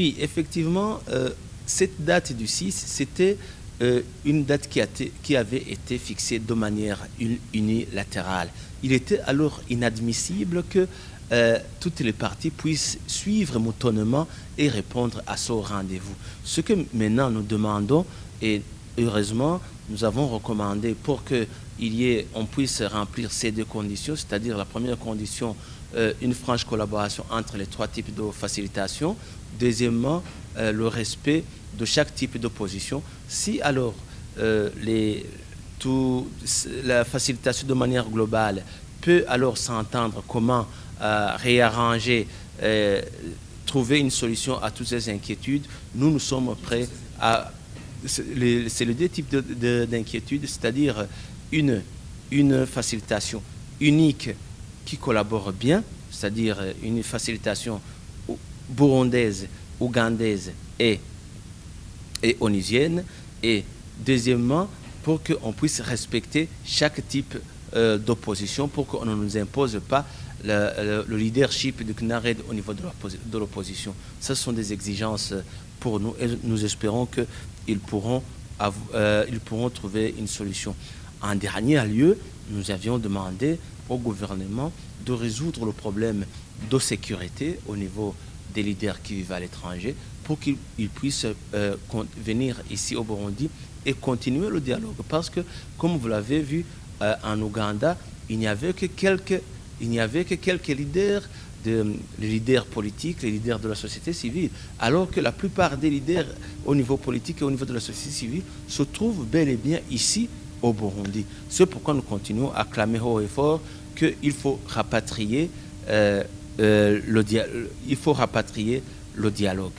Oui, effectivement, cette date du 6, c'était une date qui avait été fixée de manière unilatérale. Il était alors inadmissible que toutes les parties puissent suivre moutonnement et répondre à ce rendez-vous. Ce que maintenant nous demandons, et heureusement, nous avons recommandé pour qu'on puisse remplir ces deux conditions, c'est-à-dire la première condition, une franche collaboration entre les trois types de facilitation. Deuxièmement, le respect de chaque type d'opposition. Si alors la facilitation de manière globale peut alors s'entendre comment réarranger, trouver une solution à toutes ces inquiétudes, nous sommes prêts à... C'est les deux types d'inquiétudes, c'est-à-dire une facilitation unique qui collabore bien, c'est-à-dire une facilitation burundaise, ougandaise et onusienne, et deuxièmement, pour qu'on puisse respecter chaque type d'opposition, pour qu'on ne nous impose pas le leadership du CNARED au niveau de l'opposition. Ce sont des exigences pour nous et nous espérons qu'ils pourront trouver une solution. En dernier lieu, nous avions demandé au gouvernement de résoudre le problème de sécurité au niveau des leaders qui vivent à l'étranger pour qu'ils puissent venir ici au Burundi et continuer le dialogue. Parce que, comme vous l'avez vu, en Ouganda, il n'y avait que quelques leaders, les leaders politiques, les leaders de la société civile, alors que la plupart des leaders au niveau politique et au niveau de la société civile se trouvent bel et bien ici au Burundi. C'est pourquoi nous continuons à clamer haut et fort qu'il faut rapatrier le dialogue.